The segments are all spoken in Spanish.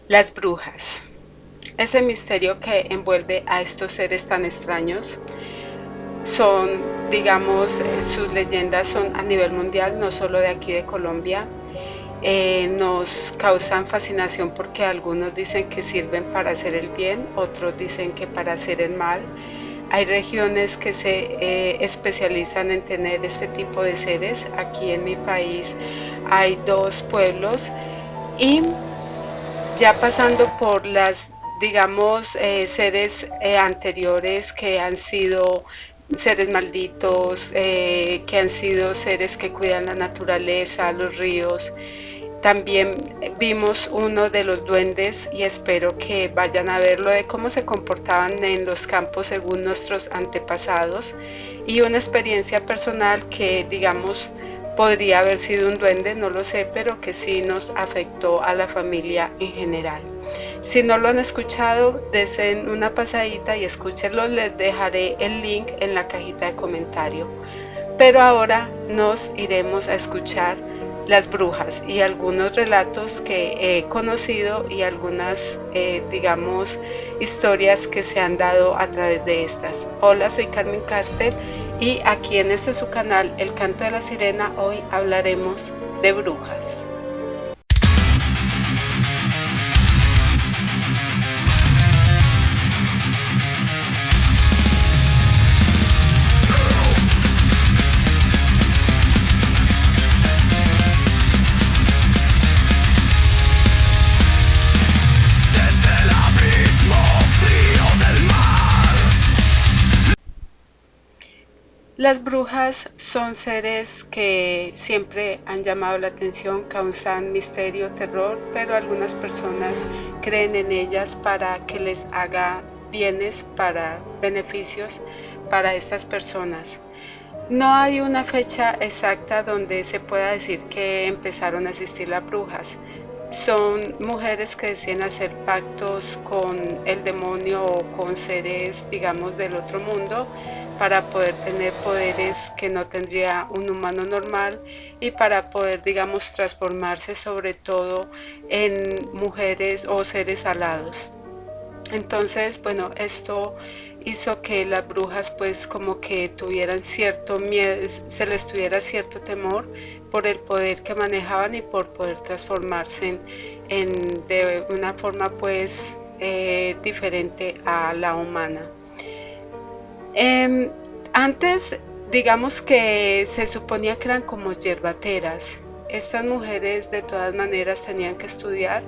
Las brujas. Ese misterio que envuelve a estos seres tan extraños son, digamos, sus leyendas son a nivel mundial, no solo de aquí de Colombia. Nos causan fascinación porque algunos dicen que sirven para hacer el bien, otros dicen que para hacer el mal. Hay regiones que se especializan en tener este tipo de seres. Aquí en mi país hay dos pueblos y ya pasando por las, digamos, seres anteriores que han sido seres malditos, que han sido seres que cuidan la naturaleza, los ríos. También vimos uno de los duendes y espero que vayan a verlo de cómo se comportaban en los campos según nuestros antepasados y una experiencia personal que digamos podría haber sido un duende, no lo sé, pero que sí nos afectó a la familia en general. Si no lo han escuchado, desen una pasadita y escúchenlo, les dejaré el link en la cajita de comentario. Pero ahora nos iremos a escuchar las brujas y algunos relatos que he conocido y algunas, digamos, historias que se han dado a través de estas. Hola, soy Carmen Castel y aquí en este su canal, El Canto de la Sirena, hoy hablaremos de brujas. Las brujas son seres que siempre han llamado la atención, causan misterio, terror, pero algunas personas creen en ellas para que les haga bienes, para beneficios para estas personas. No hay una fecha exacta donde se pueda decir que empezaron a existir las brujas. Son mujeres que deciden hacer pactos con el demonio o con seres, digamos, del otro mundo para poder tener poderes que no tendría un humano normal y para poder, digamos, transformarse sobre todo en mujeres o seres alados. Entonces, bueno, esto hizo que las brujas pues como que tuvieran cierto miedo, se les tuviera cierto temor por el poder que manejaban y por poder transformarse de una forma pues diferente a la humana. Eh, Antes, digamos que se suponía que eran como yerbateras. Estas mujeres de todas maneras tenían que estudiar,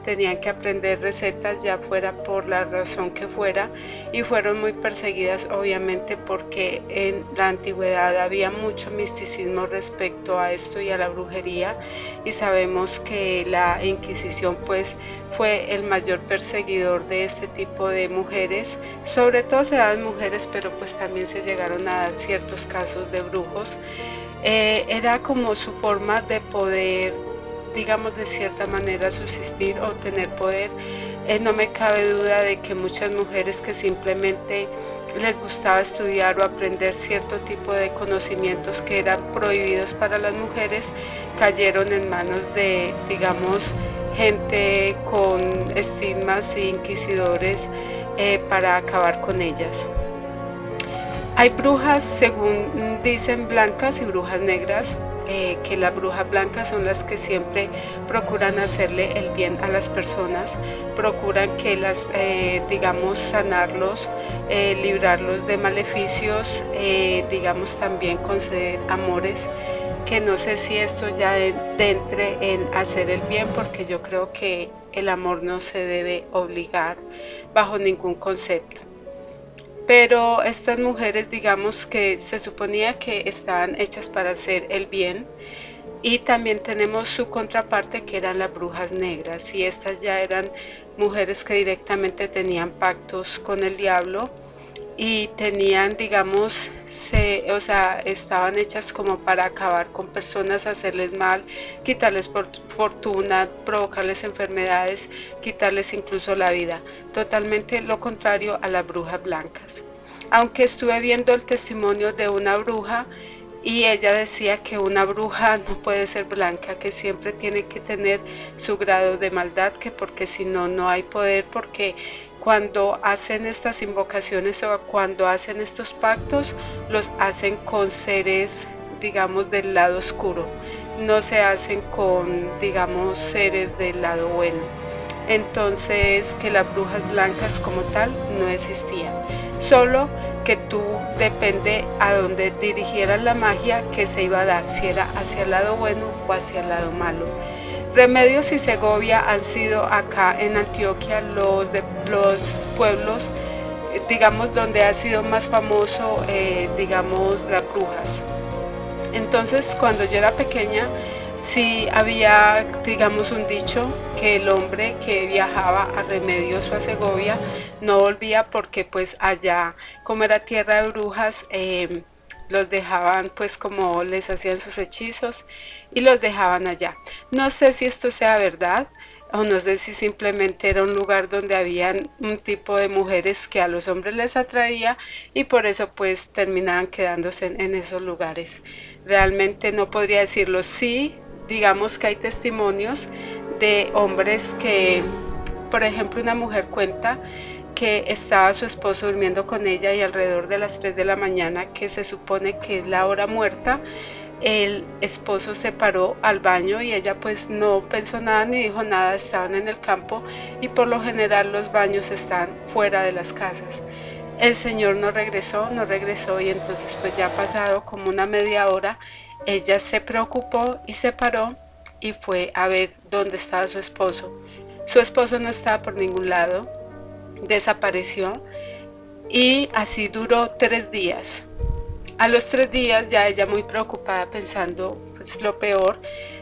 tenían que aprender recetas ya fuera por la razón que fuera y fueron muy perseguidas obviamente porque en la antigüedad había mucho misticismo respecto a esto y a la brujería y sabemos que la Inquisición pues fue el mayor perseguidor de este tipo de mujeres, sobre todo se daban mujeres pero pues también se llegaron a dar ciertos casos de brujos. Era como su forma de poder, digamos, de cierta manera subsistir o tener poder. No me cabe duda de que muchas mujeres que simplemente les gustaba estudiar o aprender cierto tipo de conocimientos que eran prohibidos para las mujeres, cayeron en manos de, digamos, gente con estigmas e inquisidores para acabar con ellas. Hay brujas, según dicen, blancas y brujas negras, que las brujas blancas son las que siempre procuran hacerle el bien a las personas, procuran que las, digamos, sanarlos, librarlos de maleficios, digamos, también conceder amores, que no sé si esto ya entre en hacer el bien, porque yo creo que el amor no se debe obligar bajo ningún concepto. Pero estas mujeres, digamos que se suponía que estaban hechas para hacer el bien. Y también tenemos su contraparte que eran las brujas negras. Y estas ya eran mujeres que directamente tenían pactos con el diablo y tenían, digamos, o sea, estaban hechas como para acabar con personas, hacerles mal, quitarles fortuna, provocarles enfermedades, quitarles incluso la vida. Totalmente lo contrario a las brujas blancas. Aunque estuve viendo el testimonio de una bruja y ella decía que una bruja no puede ser blanca, que siempre tiene que tener su grado de maldad, que porque si no, no hay poder, porque cuando hacen estas invocaciones o cuando hacen estos pactos, los hacen con seres, digamos, del lado oscuro, no se hacen con, digamos, seres del lado bueno. Entonces, que las brujas blancas como tal no existían, solo que tú depende a dónde dirigieras la magia que se iba a dar, si era hacia el lado bueno o hacia el lado malo. Remedios y Segovia han sido acá en Antioquia los pueblos, digamos, donde ha sido más famoso, digamos, las brujas. Entonces, cuando yo era pequeña, sí había, digamos, un dicho que el hombre que viajaba a Remedios o a Segovia no volvía porque pues allá, como era tierra de brujas, los dejaban pues como les hacían sus hechizos y los dejaban allá. No sé si esto sea verdad o no sé si simplemente era un lugar donde habían un tipo de mujeres que a los hombres les atraía y por eso pues terminaban quedándose en esos lugares. Realmente no podría decirlo. Sí, digamos que hay testimonios de hombres que, por ejemplo, una mujer cuenta que estaba su esposo durmiendo con ella y alrededor de las 3 de la mañana, que se supone que es la hora muerta, el esposo se paró al baño y ella pues no pensó nada ni dijo nada, estaban en el campo y por lo general los baños están fuera de las casas. El señor no regresó y entonces pues ya pasado como una media hora, ella se preocupó y se paró y fue a ver dónde estaba su esposo. Su esposo no estaba por ningún lado, desapareció y así duró 3 días. A los 3 días ya ella muy preocupada pensando pues lo peor,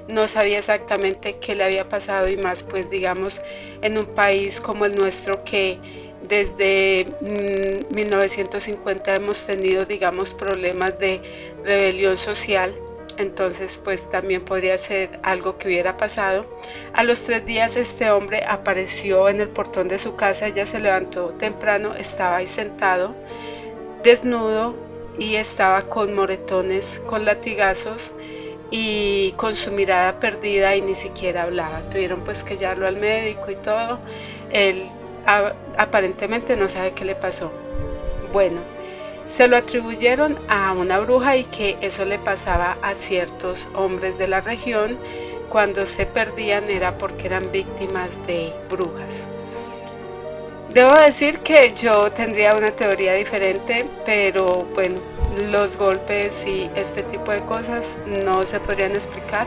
no sabía exactamente qué le había pasado y más pues digamos en un país como el nuestro que desde 1950 hemos tenido digamos problemas de rebelión social, entonces pues también podría ser algo que hubiera pasado. A los 3 días este hombre apareció en el portón de su casa, ella se levantó temprano, estaba ahí sentado, desnudo y estaba con moretones, con latigazos y con su mirada perdida y ni siquiera hablaba. Tuvieron pues que llevarlo al médico y todo. Él aparentemente no sabe qué le pasó. Bueno, se lo atribuyeron a una bruja y que eso le pasaba a ciertos hombres de la región. Cuando se perdían era porque eran víctimas de brujas. Debo decir que yo tendría una teoría diferente, pero bueno, los golpes y este tipo de cosas no se podrían explicar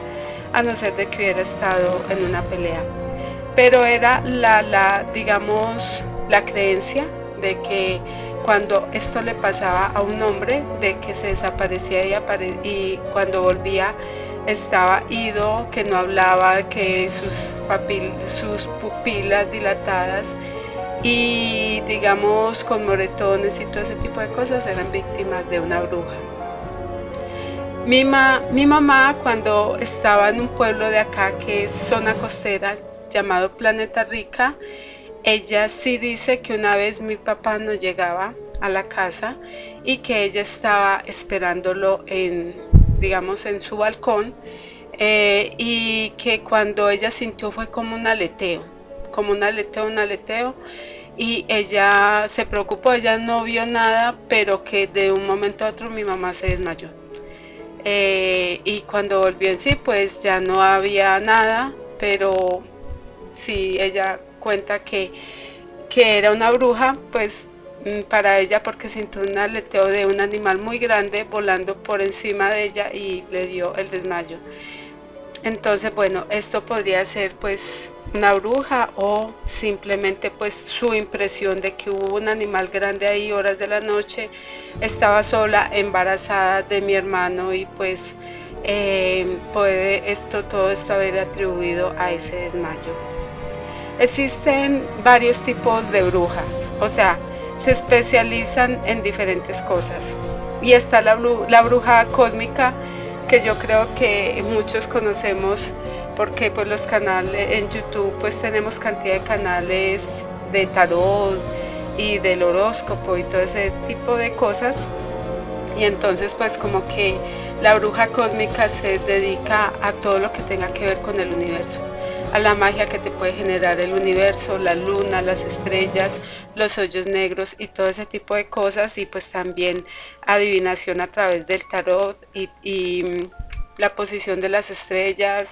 a no ser de que hubiera estado en una pelea. Pero era digamos, la creencia de que cuando esto le pasaba a un hombre, de que se desaparecía y cuando volvía estaba ido, que no hablaba, que sus pupilas dilatadas y digamos con moretones y todo ese tipo de cosas eran víctimas de una bruja. Mi mamá cuando estaba en un pueblo de acá que es zona costera llamado Planeta Rica, ella sí dice que una vez mi papá no llegaba a la casa y que ella estaba esperándolo digamos, en su balcón, y que cuando ella sintió fue como un aleteo, y ella se preocupó, ella no vio nada, pero que de un momento a otro mi mamá se desmayó. Y cuando volvió en sí, pues ya no había nada, pero sí, ella cuenta que era una bruja, pues para ella porque sintió un aleteo de un animal muy grande volando por encima de ella y le dio el desmayo. Entonces, bueno, esto podría ser pues una bruja o simplemente pues su impresión de que hubo un animal grande ahí horas de la noche, estaba sola, embarazada de mi hermano y pues puede todo esto haber atribuido a ese desmayo. Existen varios tipos de brujas, o sea, se especializan en diferentes cosas. Y está la bruja cósmica, que yo creo que muchos conocemos porque pues los canales en YouTube pues tenemos cantidad de canales de tarot y del horóscopo y todo ese tipo de cosas, y entonces pues como que La bruja cósmica se dedica a todo lo que tenga que ver con el universo, a la magia que te puede generar el universo, la luna, las estrellas, los hoyos negros y todo ese tipo de cosas, y pues también adivinación a través del tarot y la posición de las estrellas,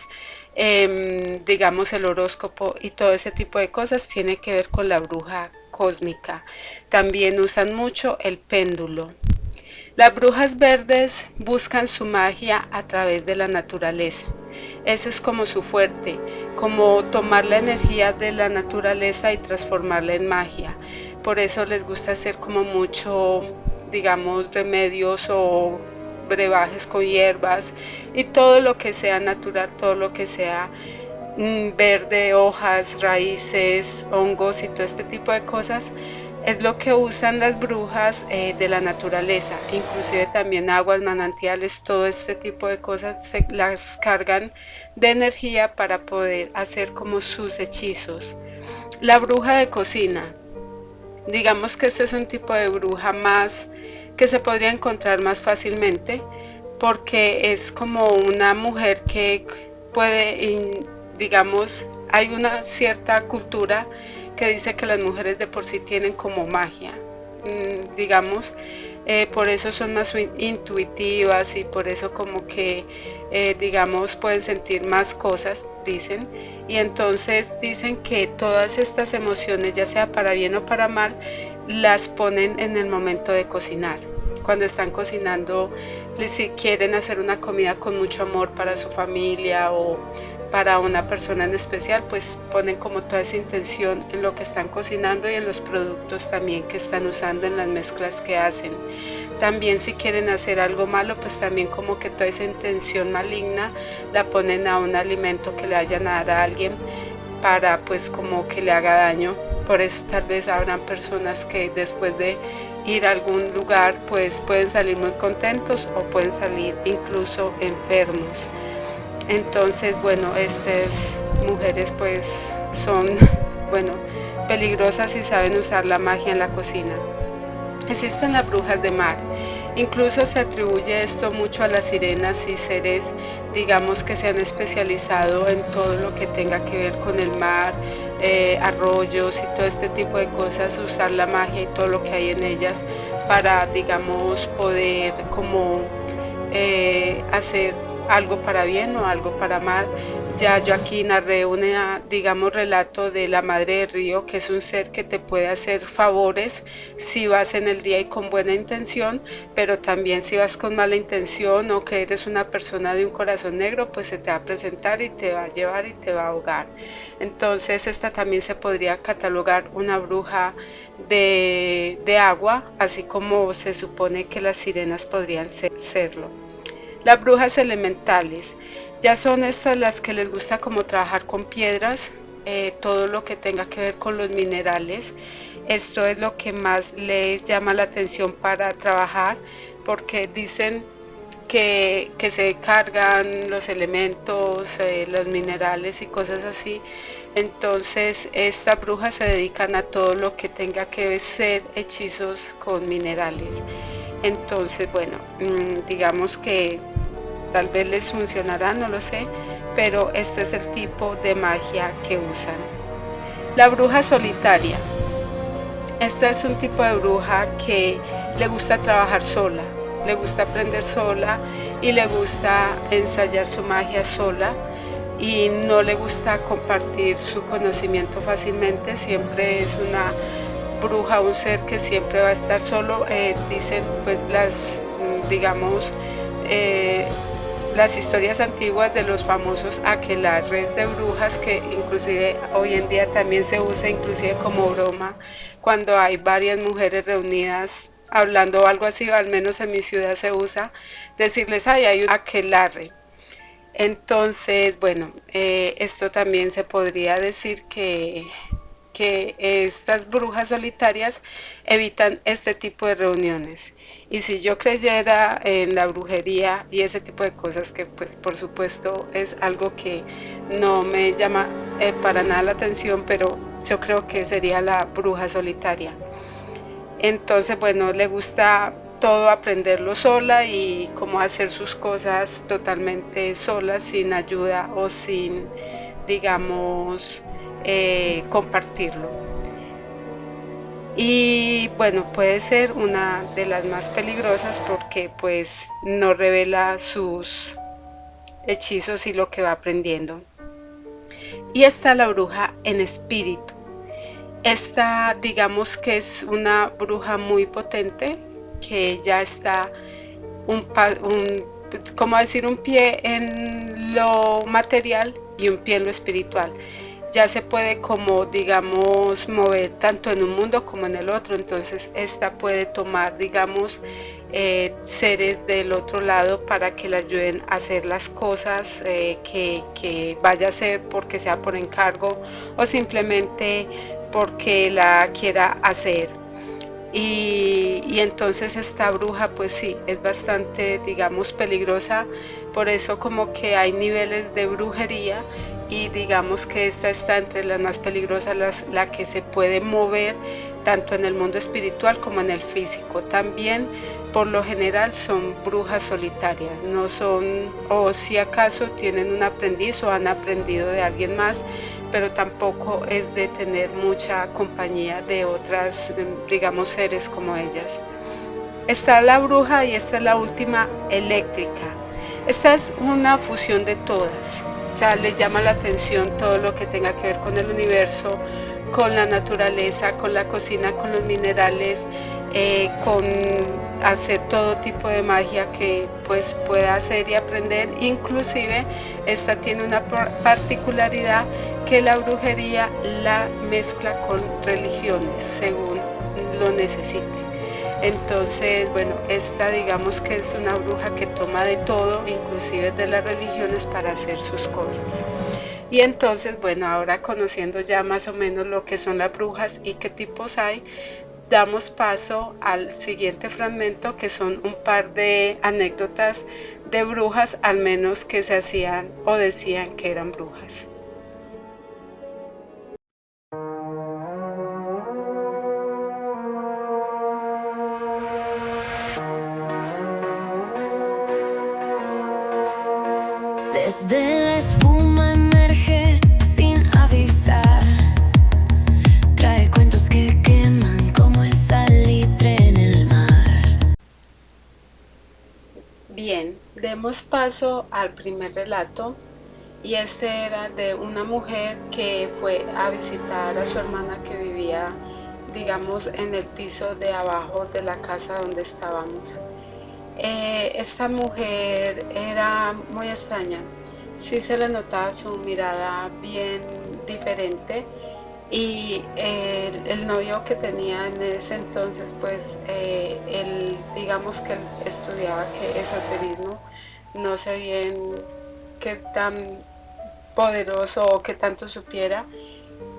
digamos el horóscopo y todo ese tipo de cosas tiene que ver con la bruja cósmica. También usan mucho el péndulo. Las brujas verdes buscan su magia a través de la naturaleza. Ese es como su fuerte, como tomar la energía de la naturaleza y transformarla en magia. Por eso les gusta hacer como mucho, digamos, remedios o brebajes con hierbas y todo lo que sea natural, todo lo que sea verde, hojas, raíces, hongos y todo este tipo de cosas es lo que usan las brujas de la naturaleza, inclusive también aguas, manantiales, todo este tipo de cosas se las cargan de energía para poder hacer como sus hechizos. La bruja de cocina, digamos que este es un tipo de bruja más que se podría encontrar más fácilmente porque es como una mujer que puede, digamos, hay una cierta cultura que dice que las mujeres de por sí tienen como magia, digamos, por eso son más intuitivas y por eso como que, digamos, pueden sentir más cosas, dicen, y entonces dicen que todas estas emociones, ya sea para bien o para mal, las ponen en el momento de cocinar. Cuando están cocinando, si quieren hacer una comida con mucho amor para su familia o para una persona en especial, pues ponen como toda esa intención en lo que están cocinando y en los productos también que están usando en las mezclas que hacen. También si quieren hacer algo malo, pues también como que toda esa intención maligna la ponen a un alimento que le vayan a dar a alguien para pues como que le haga daño. Por eso tal vez habrán personas que después de ir a algún lugar pues pueden salir muy contentos o pueden salir incluso enfermos. Entonces, bueno, estas mujeres pues son, bueno, peligrosas y saben usar la magia en la cocina. Existen las brujas de mar. Incluso se atribuye esto mucho a las sirenas y seres, digamos, que se han especializado en todo lo que tenga que ver con el mar, arroyos y todo este tipo de cosas, usar la magia y todo lo que hay en ellas para, digamos, poder como hacer algo para bien o algo para mal. Ya yo aquí narré una, digamos, relato de la madre del río, que es un ser que te puede hacer favores si vas en el día y con buena intención, pero también si vas con mala intención o que eres una persona de un corazón negro, pues se te va a presentar y te va a llevar y te va a ahogar. Entonces esta también se podría catalogar una bruja de agua, así como se supone que las sirenas podrían serlo. Las brujas elementales, ya son estas las que les gusta como trabajar con piedras, todo lo que tenga que ver con los minerales. Esto es lo que más les llama la atención para trabajar, porque dicen que se cargan los elementos, los minerales y cosas así. Entonces estas brujas se dedican a todo lo que tenga que ser hechizos con minerales. Entonces, bueno, digamos que tal vez les funcionará, no lo sé, pero este es el tipo de magia que usan. La bruja solitaria. Esta es un tipo de bruja que le gusta trabajar sola, le gusta aprender sola y le gusta ensayar su magia sola y no le gusta compartir su conocimiento fácilmente, siempre es una bruja, un ser que siempre va a estar solo, dicen pues las, digamos, eh, las historias antiguas de los famosos aquelarres de brujas que inclusive hoy en día también se usa inclusive como broma cuando hay varias mujeres reunidas hablando o algo así, o al menos en mi ciudad se usa, decirles, ay, hay un aquelarre. Entonces, bueno, esto también se podría decir que estas brujas solitarias evitan este tipo de reuniones. Y si yo creyera en la brujería y ese tipo de cosas, que pues por supuesto es algo que no me llama para nada la atención, pero yo creo que sería la bruja solitaria. Entonces, bueno, le gusta todo aprenderlo sola y como hacer sus cosas totalmente sola, sin ayuda o sin, digamos, compartirlo. Y bueno, puede ser una de las más peligrosas porque pues no revela sus hechizos y lo que va aprendiendo. Y está la bruja en espíritu. Esta, digamos que es una bruja muy potente, que ya está como decir, un pie en lo material y un pie en lo espiritual. Ya se puede como digamos mover tanto en un mundo como en el otro, entonces esta puede tomar digamos seres del otro lado para que le ayuden a hacer las cosas que vaya a hacer porque sea por encargo o simplemente porque la quiera hacer. Y entonces esta bruja pues sí, es bastante digamos peligrosa, por eso como que hay niveles de brujería y digamos que esta está entre las más peligrosas, la que se puede mover tanto en el mundo espiritual como en el físico. También por lo general son brujas solitarias, no son, o si acaso tienen un aprendiz o han aprendido de alguien más, pero tampoco es de tener mucha compañía de otras, digamos, seres como ellas. Está la bruja y esta es la última, eléctrica. Esta es una fusión de todas, o sea, les llama la atención todo lo que tenga que ver con el universo, con la naturaleza, con la cocina, con los minerales, con hacer todo tipo de magia que pues pueda hacer y aprender. Inclusive esta tiene una particularidad, que la brujería la mezcla con religiones según lo necesite. Entonces, bueno, esta digamos que es una bruja que toma de todo, inclusive de las religiones, para hacer sus cosas. Y entonces, bueno, ahora conociendo ya más o menos lo que son las brujas y qué tipos hay, damos paso al siguiente fragmento, que son un par de anécdotas de brujas, al menos que se hacían o decían que eran brujas. Desde la espuma emerge sin avisar. Trae cuentos que queman como el salitre en el mar. Bien, demos paso al primer relato. Y este era de una mujer que fue a visitar a su hermana que vivía, digamos, en el piso de abajo de la casa donde estábamos. Esta mujer era muy extraña, sí se le notaba su mirada bien diferente y el novio que tenía en ese entonces, pues él, digamos que él estudiaba que esoterismo, no sé bien qué tan poderoso o que tanto supiera,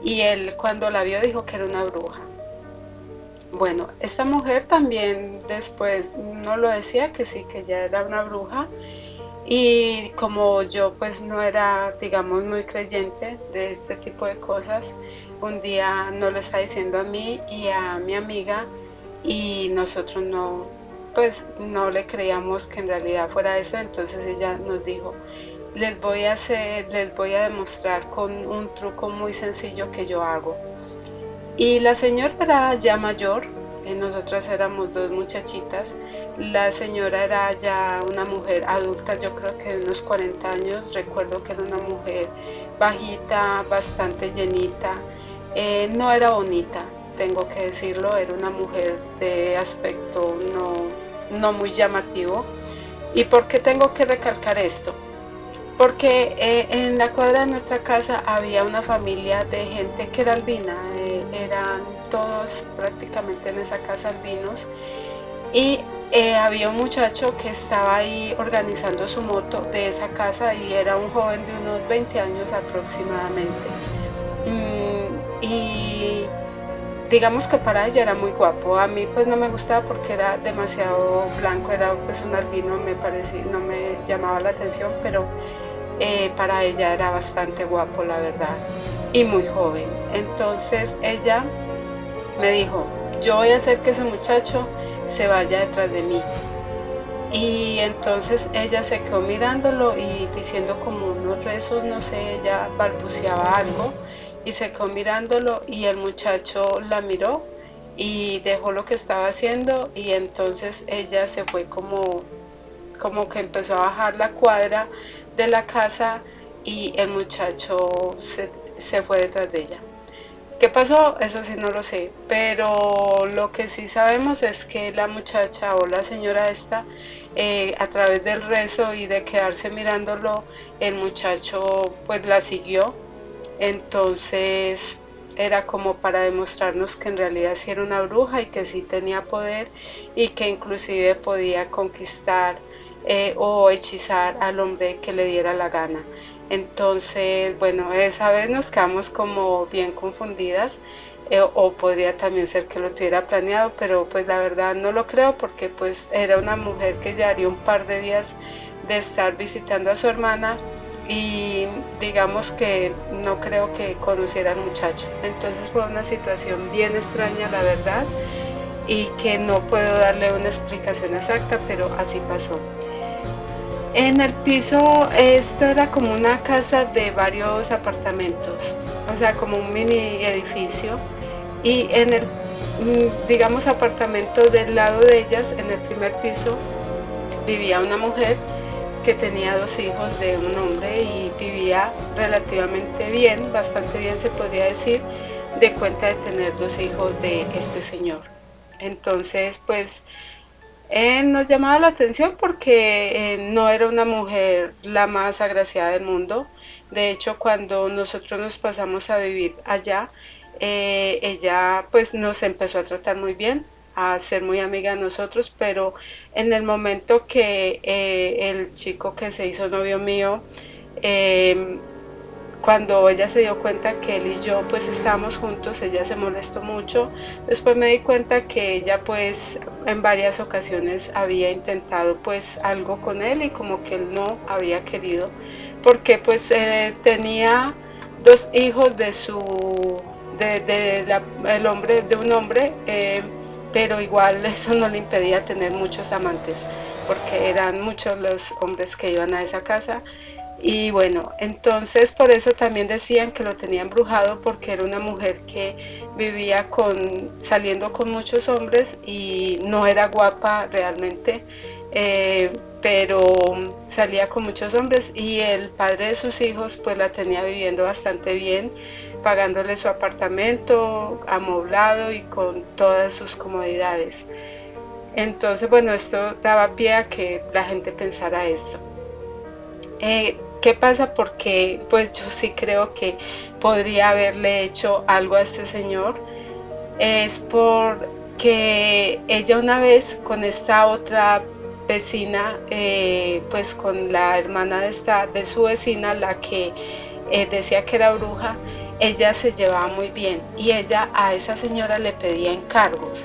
y él cuando la vio dijo que era una bruja. Bueno, esta mujer también después no lo decía, que sí, que ella era una bruja, y como yo pues no era, digamos, muy creyente de este tipo de cosas, un día nos lo está diciendo a mí y a mi amiga, y nosotros no, pues no le creíamos que en realidad fuera eso. Entonces ella nos dijo, les voy a demostrar con un truco muy sencillo que yo hago. Y la señora era ya mayor, nosotras éramos dos muchachitas. La señora era ya una mujer adulta, yo creo que de unos 40 años. Recuerdo que era una mujer bajita, bastante llenita. No era bonita, tengo que decirlo, era una mujer de aspecto no muy llamativo. ¿Y por qué tengo que recalcar esto? Porque en la cuadra de nuestra casa había una familia de gente que era albina, eran todos prácticamente en esa casa albinos, y había un muchacho que estaba ahí organizando su moto de esa casa y era un joven de unos 20 años aproximadamente. Y digamos que para ella era muy guapo. A mí pues no me gustaba porque era demasiado blanco, era pues un albino, me parecía, no me llamaba la atención, pero para ella era bastante guapo, la verdad, y muy joven. Entonces ella me dijo, yo voy a hacer que ese muchacho se vaya detrás de mí. Y entonces ella se quedó mirándolo y diciendo como unos rezos, no sé, ella balbuceaba algo y se quedó mirándolo y el muchacho la miró y dejó lo que estaba haciendo y entonces ella se fue como que empezó a bajar la cuadra de la casa y el muchacho se fue detrás de ella. ¿Qué pasó? Eso sí no lo sé, pero lo que sí sabemos es que la muchacha o la señora esta, a través del rezo y de quedarse mirándolo, el muchacho pues la siguió. Entonces era como para demostrarnos que en realidad sí era una bruja y que sí tenía poder y que inclusive podía conquistar o hechizar al hombre que le diera la gana. Entonces, bueno, esa vez nos quedamos como bien confundidas, o podría también ser que lo tuviera planeado, pero pues la verdad no lo creo porque pues era una mujer que ya haría un par de días de estar visitando a su hermana y digamos que no creo que conociera al muchacho. Entonces fue una situación bien extraña, la verdad, y que no puedo darle una explicación exacta, pero así pasó. En el piso, esto era como una casa de varios apartamentos, o sea, como un mini edificio. Y en el, digamos, apartamento del lado de ellas, en el primer piso, vivía una mujer que tenía 2 hijos de un hombre y vivía relativamente bien, bastante bien se podría decir, de cuenta de tener 2 hijos de este señor. Entonces, pues nos llamaba la atención porque no era una mujer la más agraciada del mundo. De hecho, cuando nosotros nos pasamos a vivir allá, ella pues nos empezó a tratar muy bien, a ser muy amiga de nosotros, pero en el momento que el chico que se hizo novio mío, eh, cuando ella se dio cuenta que él y yo pues estábamos juntos, ella se molestó mucho. Después me di cuenta que ella pues en varias ocasiones había intentado pues algo con él y como que él no había querido, porque pues tenía 2 hijos de su el hombre de un hombre, pero igual eso no le impedía tener muchos amantes, porque eran muchos los hombres que iban a esa casa. Y bueno, entonces por eso también decían que lo tenía embrujado porque era una mujer que vivía saliendo con muchos hombres y no era guapa realmente, pero salía con muchos hombres y el padre de sus hijos pues la tenía viviendo bastante bien, pagándole su apartamento amoblado y con todas sus comodidades. Entonces, bueno, esto daba pie a que la gente pensara esto. ¿Qué pasa? Porque pues yo sí creo que podría haberle hecho algo a este señor. Es porque ella una vez con esta otra vecina, pues con la hermana de su vecina, la que decía que era bruja, ella se llevaba muy bien y ella a esa señora le pedía encargos.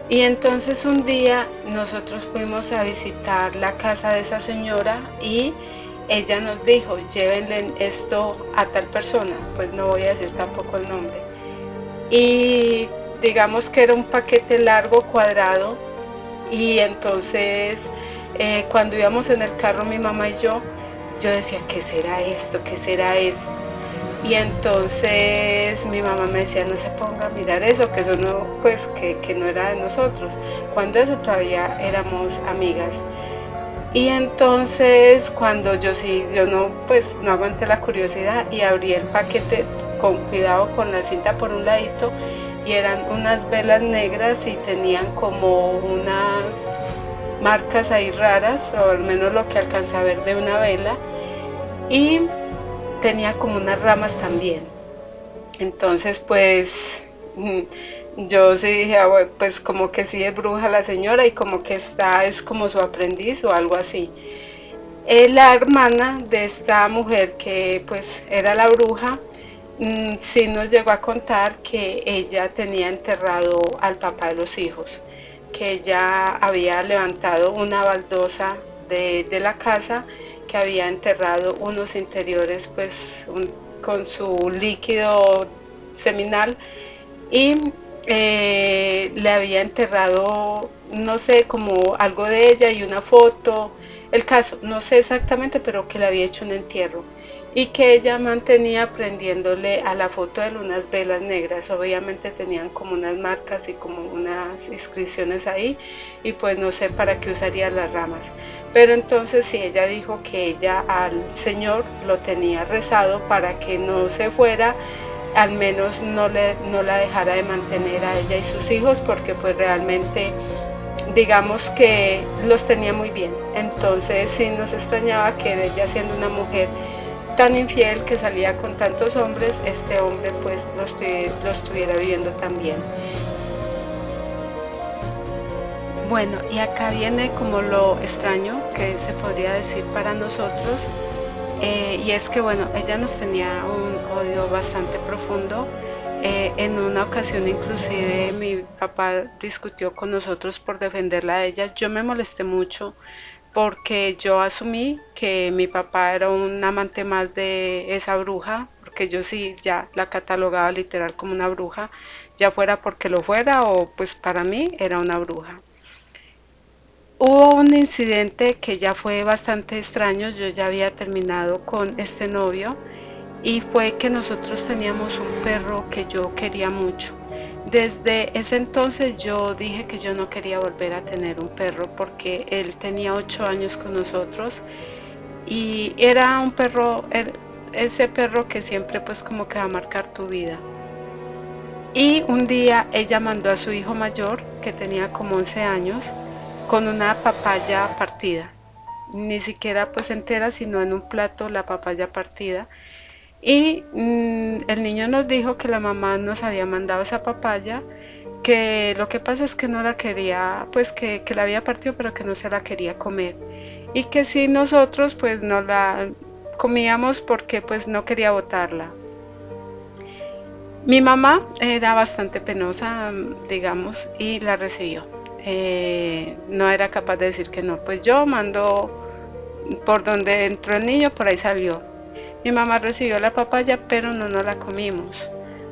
Y entonces un día nosotros fuimos a visitar la casa de esa señora y ella nos dijo, llévenle esto a tal persona, pues no voy a decir tampoco el nombre. Y digamos que era un paquete largo, cuadrado, y entonces cuando íbamos en el carro mi mamá y yo decía, ¿qué será esto? ¿Qué será esto? Y entonces mi mamá me decía, no se ponga a mirar eso, que eso no, pues que no era de nosotros, cuando eso todavía éramos amigas. Y entonces cuando yo no, pues no aguanté la curiosidad y abrí el paquete con cuidado con la cinta por un ladito y eran unas velas negras y tenían como unas marcas ahí raras, o al menos lo que alcancé a ver de una vela, y tenía como unas ramas también. Entonces pues yo sí dije, bueno, pues como que sí es bruja la señora y como que es como su aprendiz o algo así. La hermana de esta mujer que pues era la bruja, sí nos llegó a contar que ella tenía enterrado al papá de los hijos, que ella había levantado una baldosa de la casa, que había enterrado unos interiores pues con su líquido seminal y le había enterrado no sé, como algo de ella y una foto. El caso, no sé exactamente, pero que le había hecho un entierro y que ella mantenía prendiéndole a la foto de él unas velas negras. Obviamente tenían como unas marcas y como unas inscripciones ahí, y pues no sé para qué usaría las ramas. Pero entonces sí, ella dijo que ella al Señor lo tenía rezado para que no se fuera, al menos no la dejara de mantener a ella y sus hijos, porque pues realmente digamos que los tenía muy bien. Entonces sí nos extrañaba que ella, siendo una mujer tan infiel que salía con tantos hombres, este hombre pues lo estuviera viviendo también. Bueno, y acá viene como lo extraño que se podría decir para nosotros, y es que bueno, ella nos tenía un odio bastante profundo. En una ocasión inclusive mi papá discutió con nosotros por defenderla a ella. Yo me molesté mucho porque yo asumí que mi papá era un amante más de esa bruja, porque yo sí ya la catalogaba literal como una bruja, ya fuera porque lo fuera o pues para mí era una bruja. Hubo un incidente que ya fue bastante extraño. Yo ya había terminado con este novio y fue que nosotros teníamos un perro que yo quería mucho. Desde ese entonces yo dije que yo no quería volver a tener un perro porque él tenía 8 años con nosotros y era un perro, ese perro que siempre pues como que va a marcar tu vida. Y un día ella mandó a su hijo mayor, que tenía como 11 años, con una papaya partida. Ni siquiera pues entera, sino en un plato la papaya partida. Y el niño nos dijo que la mamá nos había mandado esa papaya, que lo que pasa es que no la quería, pues que la había partido, pero que no se la quería comer. Y que si nosotros pues no la comíamos porque pues no quería botarla. Mi mamá era bastante penosa, digamos, y la recibió. No era capaz de decir que no. Pues yo mando por donde entró el niño, por ahí salió. Mi mamá recibió la papaya, pero no nos la comimos,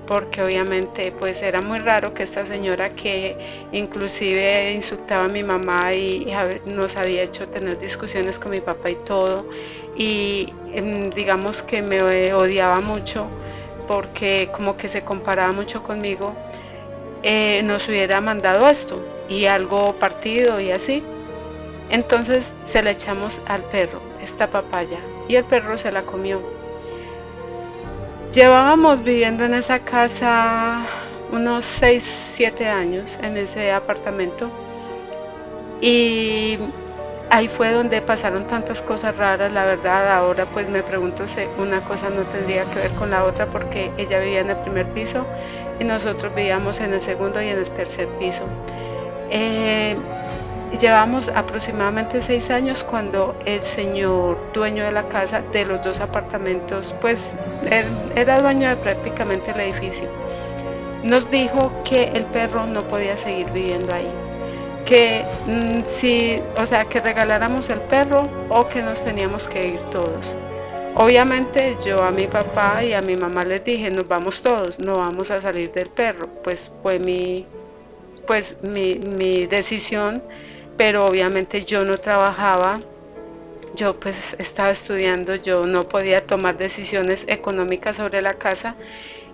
porque obviamente pues era muy raro que esta señora, que inclusive insultaba a mi mamá y nos había hecho tener discusiones con mi papá y todo, y digamos que me odiaba mucho porque como que se comparaba mucho conmigo, nos hubiera mandado esto y algo partido y así. Entonces se la echamos al perro, esta papaya, y el perro se la comió. Llevábamos viviendo en esa casa unos 6 7 años, en ese apartamento, y ahí fue donde pasaron tantas cosas raras. La verdad, ahora pues me pregunto si una cosa no tendría que ver con la otra, porque ella vivía en el primer piso y nosotros vivíamos en el segundo y en el tercer piso. Eh, Llevamos aproximadamente 6 años cuando el señor dueño de la casa, de los dos apartamentos, pues él era dueño de prácticamente el edificio, nos dijo que el perro no podía seguir viviendo ahí, que si, o sea, que regaláramos el perro o que nos teníamos que ir todos. Obviamente yo a mi papá y a mi mamá les dije, nos vamos todos, no vamos a salir del perro. Pues fue mi decisión, pero obviamente yo no trabajaba, yo pues estaba estudiando, yo no podía tomar decisiones económicas sobre la casa,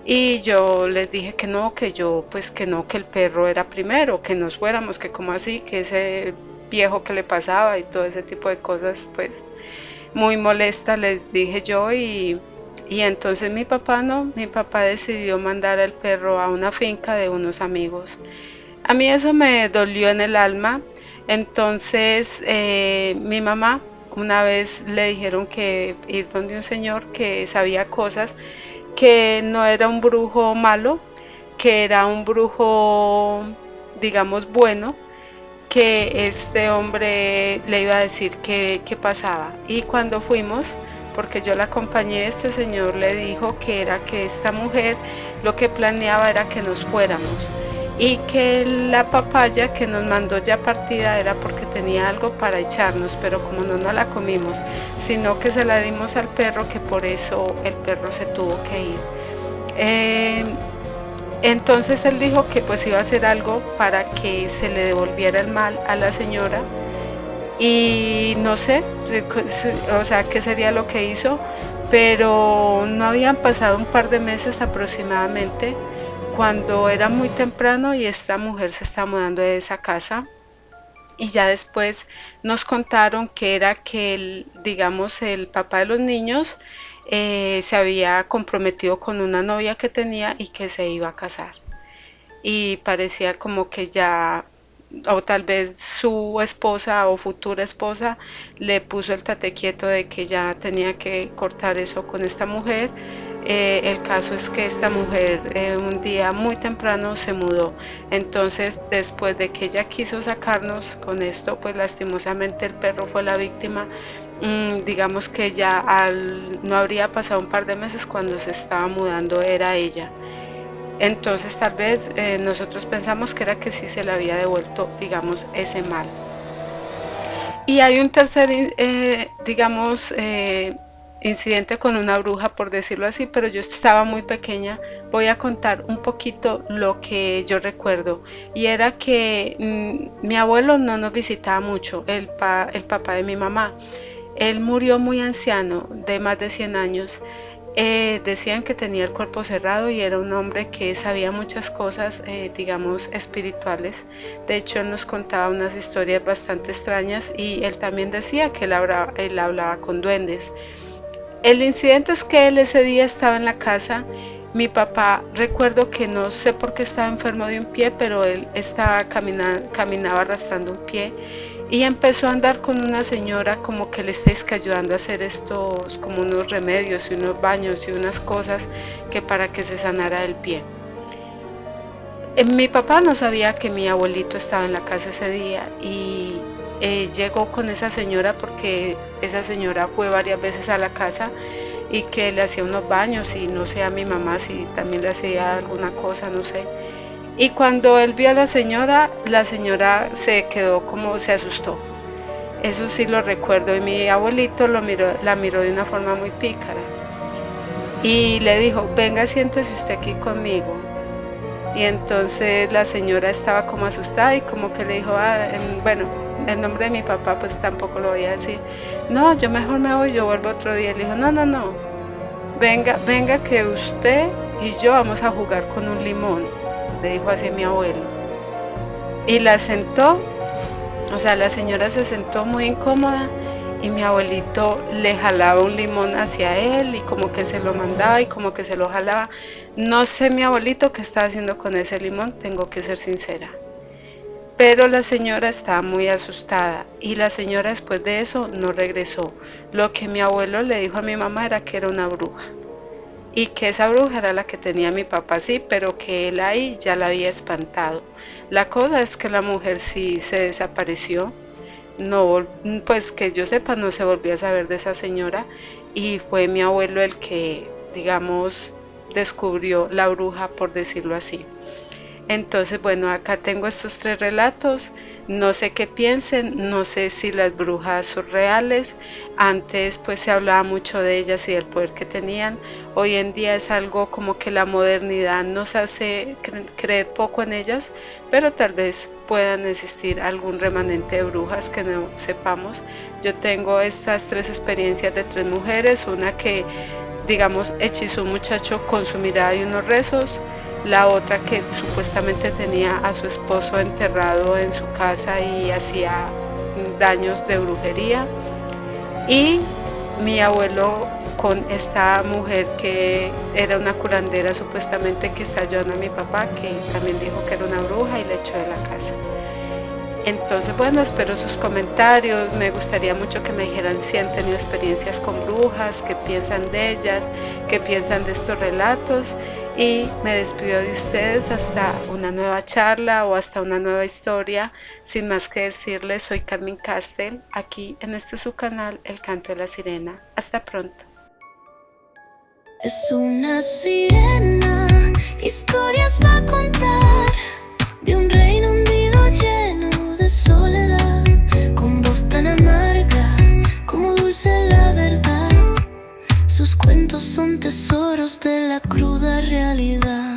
y yo les dije que no, que yo pues que no, que el perro era primero, que nos fuéramos, que como así, que ese viejo que le pasaba y todo ese tipo de cosas, pues muy molesta les dije yo, y entonces mi papá no, mi papá decidió mandar al perro a una finca de unos amigos. A mí eso me dolió en el alma. Entonces mi mamá una vez le dijeron que ir donde un señor que sabía cosas, que no era un brujo malo, que era un brujo, digamos, bueno, que este hombre le iba a decir qué pasaba. Y cuando fuimos, porque yo la acompañé, este señor le dijo que era que esta mujer lo que planeaba era que nos fuéramos, y que la papaya que nos mandó ya partida era porque tenía algo para echarnos, pero como no nos la comimos, sino que se la dimos al perro, que por eso el perro se tuvo que ir. Eh, Entonces él dijo que pues iba a hacer algo para que se le devolviera el mal a la señora y no sé, o sea, qué sería lo que hizo, pero no habían pasado un par de meses aproximadamente cuando era muy temprano y esta mujer se está mudando de esa casa. Y ya después nos contaron que era que digamos, el papá de los niños se había comprometido con una novia que tenía y que se iba a casar. Y parecía como que ya, o tal vez su esposa o futura esposa le puso el tate quieto de que ya tenía que cortar eso con esta mujer. El caso es que esta mujer un día muy temprano se mudó. Entonces, después de que ella quiso sacarnos con esto, pues lastimosamente el perro fue la víctima. Digamos que ya no habría pasado un par de meses cuando se estaba mudando, era ella. Entonces tal vez nosotros pensamos que era que sí se le había devuelto, digamos, ese mal. Y hay un tercer, digamos, incidente con una bruja, por decirlo así, pero yo estaba muy pequeña. Voy a contar un poquito lo que yo recuerdo. Y era que mi abuelo no nos visitaba mucho, el papá de mi mamá. Él murió muy anciano, de más de 100 años. Decían que tenía el cuerpo cerrado y era un hombre que sabía muchas cosas, digamos, espirituales. De hecho, él nos contaba unas historias bastante extrañas y él también decía que él hablaba con duendes. El incidente es que él ese día estaba en la casa. Mi papá, recuerdo que no sé por qué estaba enfermo de un pie, pero él estaba caminaba arrastrando un pie y empezó a andar con una señora como que le estáis ayudando a hacer estos, como unos remedios y unos baños y unas cosas que para que se sanara el pie. Mi papá no sabía que mi abuelito estaba en la casa ese día y llegó con esa señora porque esa señora fue varias veces a la casa y que le hacía unos baños y no sé a mi mamá si también le hacía alguna cosa, no sé. Y cuando él vio a la señora se quedó como se asustó. Eso sí lo recuerdo y mi abuelito la miró de una forma muy pícara y le dijo, venga, siéntese usted aquí conmigo. Y entonces la señora estaba como asustada y como que le dijo, bueno, el nombre de mi papá pues tampoco lo voy a decir. No, yo mejor me voy, yo vuelvo otro día. Le dijo, no, no, no, venga que usted y yo vamos a jugar con un limón, le dijo así mi abuelo. Y la sentó, o sea, la señora se sentó muy incómoda y mi abuelito le jalaba un limón hacia él y como que se lo mandaba y como que se lo jalaba. No sé mi abuelito qué estaba haciendo con ese limón, tengo que ser sincera. Pero la señora estaba muy asustada y la señora después de eso no regresó. Lo que mi abuelo le dijo a mi mamá era que era una bruja y que esa bruja era la que tenía mi papá, sí, pero que él ahí ya la había espantado. La cosa es que la mujer sí se desapareció, no, pues que yo sepa no se volvió a saber de esa señora y fue mi abuelo el que, digamos, descubrió la bruja, por decirlo así. Entonces, bueno, acá tengo estos tres relatos. No sé qué piensen, no sé si las brujas son reales. Antes pues se hablaba mucho de ellas y del poder que tenían. Hoy en día es algo como que la modernidad nos hace creer poco en ellas, pero tal vez puedan existir algún remanente de brujas que no sepamos. Yo tengo estas tres experiencias de tres mujeres, una que digamos hechizó un muchacho con su mirada y unos rezos, la otra que supuestamente tenía a su esposo enterrado en su casa y hacía daños de brujería, y mi abuelo con esta mujer que era una curandera supuestamente que está ayudando a mi papá, que también dijo que era una bruja y le echó de la casa. Entonces, bueno, espero sus comentarios. Me gustaría mucho que me dijeran si han tenido experiencias con brujas, qué piensan de ellas, qué piensan de estos relatos. Y me despido de ustedes hasta una nueva charla o hasta una nueva historia. Sin más que decirles, soy Carmen Castel, aquí en este su canal, El Canto de la Sirena. Hasta pronto. Es una sirena, historias va a contar de un reino hundido lleno de soledad, con voz tan amarga como dulce la verdad. Sus cuentos son tesoros de la cruda realidad.